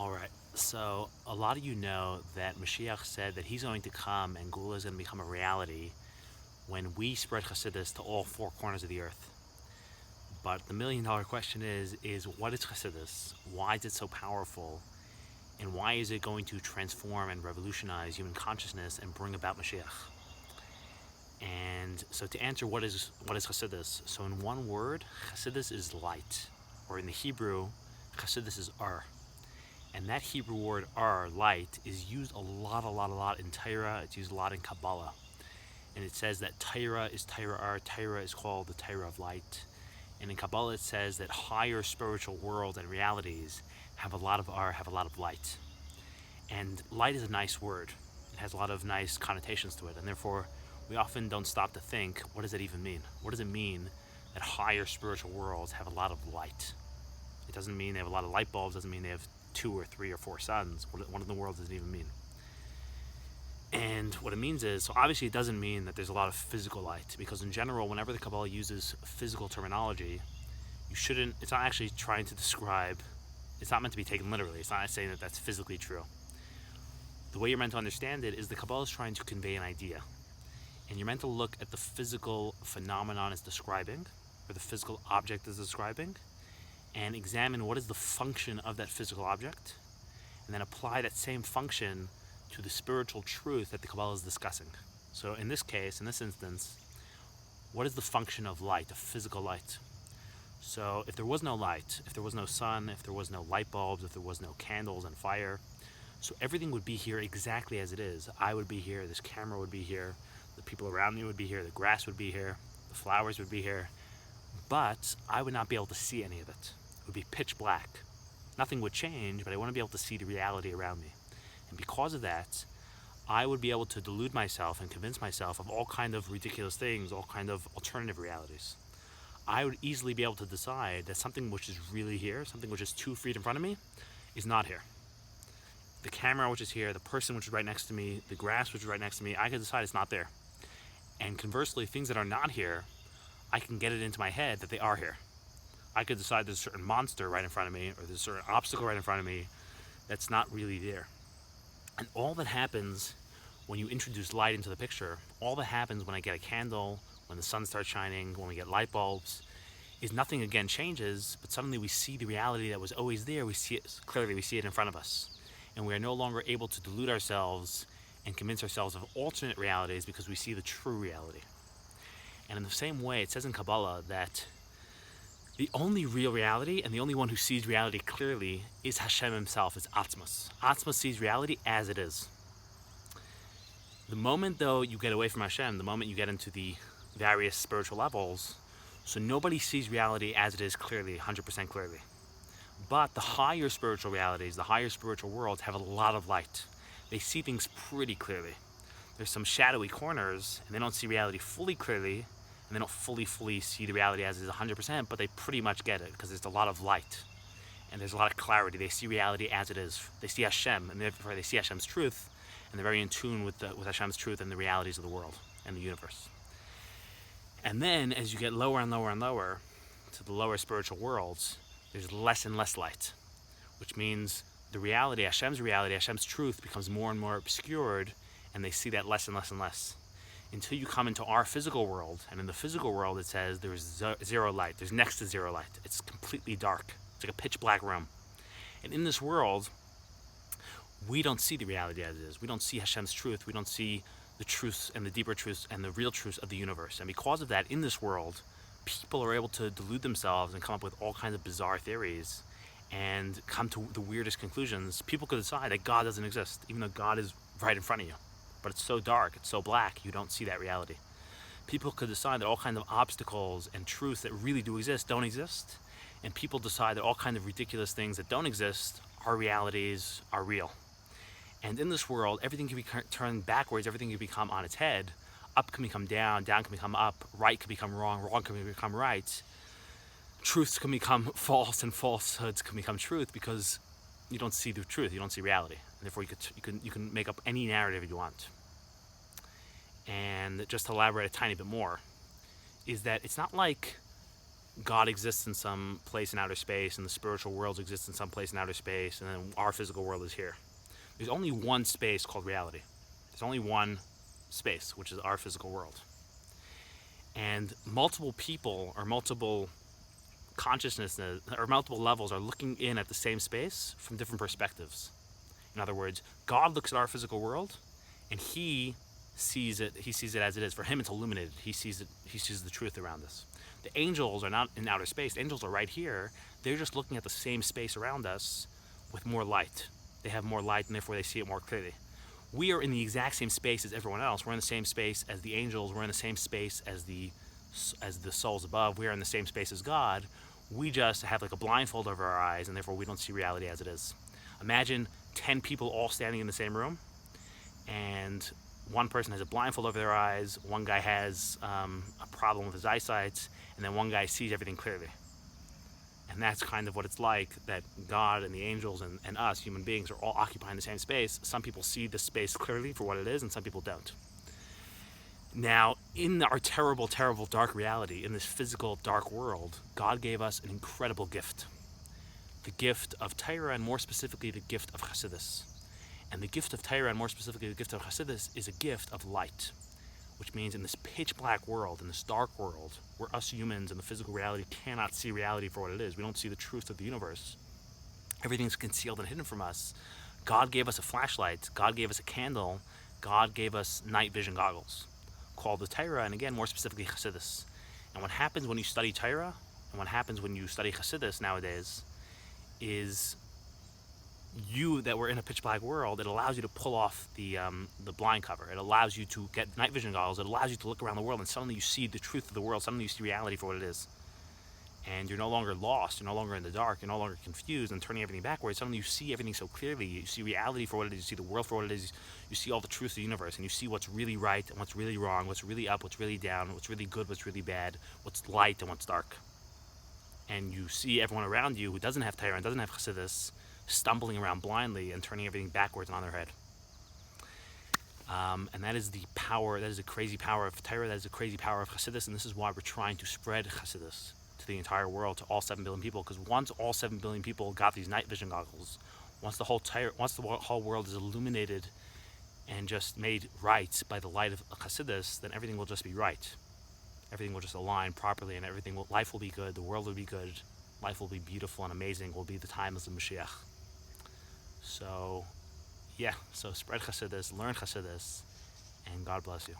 All right, so a lot of you know that Moshiach said that he's going to come and Gula is going to become a reality when we spread Chassidus to all four corners of the earth. But the million-dollar question is what is Chassidus? Why is it so powerful? And why is it going to transform and revolutionize human consciousness and bring about Moshiach? And so to answer what is Chassidus, so in one word, Chassidus is light, or in the Hebrew, Chassidus is Ar. And that Hebrew word Ar, light, is used a lot in Torah. It's used a lot in Kabbalah. And it says that Torah is Torah Ar. Torah is called the Torah of light. And in Kabbalah it says that higher spiritual worlds and realities have a lot of Ar, have a lot of light. And light is a nice word. It has a lot of nice connotations to it. And therefore, we often don't stop to think, what does it even mean? What does it mean that higher spiritual worlds have a lot of light? It doesn't mean they have a lot of light bulbs. It doesn't mean they have 2 or 3 or 4 suns. What in the world does it even mean? And what it means is, so obviously it doesn't mean that there's a lot of physical light, because in general, whenever the Kabbalah uses physical terminology, it's not actually trying to describe, it's not meant to be taken literally. It's not saying that that's physically true. The way you're meant to understand it is the Kabbalah is trying to convey an idea. And you're meant to look at the physical phenomenon it's describing, or the physical object it's describing, and examine what is the function of that physical object, and then apply that same function to the spiritual truth that the Kabbalah is discussing. So in this case, in this instance, what is the function of light, of physical light? So if there was no light, if there was no sun, if there was no light bulbs, if there was no candles and fire, so everything would be here exactly as it is. I would be here, this camera would be here, the people around me would be here, the grass would be here, the flowers would be here, but I would not be able to see any of it. It would be pitch black. Nothing would change, but I wouldn't be able to see the reality around me. And because of that, I would be able to delude myself and convince myself of all kind of ridiculous things, all kind of alternative realities. I would easily be able to decide that something which is really here, something which is 2 feet in front of me, is not here. The camera which is here, the person which is right next to me, the grass which is right next to me, I can decide it's not there. And conversely, things that are not here, I can get it into my head that they are here. I could decide there's a certain monster right in front of me, or there's a certain obstacle right in front of me that's not really there. And all that happens when you introduce light into the picture, all that happens when I get a candle, when the sun starts shining, when we get light bulbs, is nothing again changes, but suddenly we see the reality that was always there. We see it clearly, we see it in front of us. And we are no longer able to delude ourselves and convince ourselves of alternate realities because we see the true reality. And in the same way, it says in Kabbalah that the only real reality and the only one who sees reality clearly is Hashem himself, is Atzmos. Atzmos sees reality as it is. The moment, though, you get away from Hashem, the moment you get into the various spiritual levels, so nobody sees reality as it is clearly, 100% clearly. But the higher spiritual realities, the higher spiritual worlds have a lot of light. They see things pretty clearly. There's some shadowy corners, and they don't see reality fully clearly, and they don't fully see the reality as it is 100%, but they pretty much get it, because there's a lot of light, and there's a lot of clarity. They see reality as it is. They see Hashem, and therefore they see Hashem's truth, and they're very in tune with Hashem's truth and the realities of the world and the universe. And then, as you get lower and lower and lower, to the lower spiritual worlds, there's less and less light, which means the reality, Hashem's truth becomes more and more obscured, and they see that less and less and less. Until you come into our physical world, and in the physical world it says there's zero light, there's next to zero light. It's completely dark. It's like a pitch black room. And in this world, we don't see the reality as it is. We don't see Hashem's truth. We don't see the truths and the deeper truths and the real truths of the universe. And because of that, in this world, people are able to delude themselves and come up with all kinds of bizarre theories and come to the weirdest conclusions. People could decide that God doesn't exist, even though God is right in front of you. But it's so dark, it's so black, you don't see that reality. People could decide that all kinds of obstacles and truths that really do exist don't exist. And people decide that all kinds of ridiculous things that don't exist are realities, are real. And in this world, everything can be turned backwards, everything can become on its head. Up can become down, down can become up, right can become wrong, wrong can become right. Truths can become false, and falsehoods can become truth, because you don't see the truth, you don't see reality. And therefore you can make up any narrative you want. And just to elaborate a tiny bit more, is that it's not like God exists in some place in outer space, and the spiritual worlds exist in some place in outer space, and then our physical world is here. There's only one space called reality. There's only one space, which is our physical world. And multiple people or multiple consciousnesses or multiple levels are looking in at the same space from different perspectives. In other words, God looks at our physical world and he sees it as it is. For him it's illuminated. He sees the truth around us. The angels are not in outer space. The angels are right here. They're just looking at the same space around us with more light. They have more light and therefore they see it more clearly. We are in the exact same space as everyone else. We're in the same space as the angels. We're in the same space as the souls above. We are in the same space as God. We just have like a blindfold over our eyes, and therefore we don't see reality as it is. Imagine 10 people all standing in the same room, and one person has a blindfold over their eyes, one guy has a problem with his eyesight, and then one guy sees everything clearly. And that's kind of what it's like, that God and the angels and us, human beings, are all occupying the same space. Some people see the space clearly for what it is, and some people don't. Now, in our terrible, terrible dark reality, in this physical dark world, God gave us an incredible gift. The gift of Torah, and more specifically, the gift of Chassidus. And the gift of Torah, and more specifically, the gift of Chassidus, is a gift of light. Which means in this pitch black world, in this dark world, where us humans in the physical reality cannot see reality for what it is, we don't see the truth of the universe, everything's concealed and hidden from us, God gave us a flashlight, God gave us a candle, God gave us night vision goggles, called the Torah, and again, more specifically, Chassidus. And what happens when you study Torah, and what happens when you study Chassidus nowadays, is you that were in a pitch black world, it allows you to pull off the blind cover. It allows you to get night vision goggles. It allows you to look around the world, and suddenly you see the truth of the world. Suddenly you see reality for what it is. And you're no longer lost. You're no longer in the dark. You're no longer confused and turning everything backwards. Suddenly you see everything so clearly. You see reality for what it is. You see the world for what it is. You see all the truth of the universe, and you see what's really right and what's really wrong, what's really up, what's really down, what's really good, what's really bad, what's light and what's dark. And you see everyone around you who doesn't have Torah and doesn't have Chassidus stumbling around blindly and turning everything backwards and on their head. And that is the power, that is the crazy power of Torah, that is the crazy power of Chassidus, and this is why we're trying to spread Chassidus to the entire world, to all 7 billion people, because once all 7 billion people got these night vision goggles, once the whole world is illuminated and just made right by the light of Chassidus, then everything will just be right. Everything will just align properly, and life will be good, the world will be good, life will be beautiful and amazing, will be the time of the Moshiach. So spread Chassidus, learn Chassidus, and God bless you.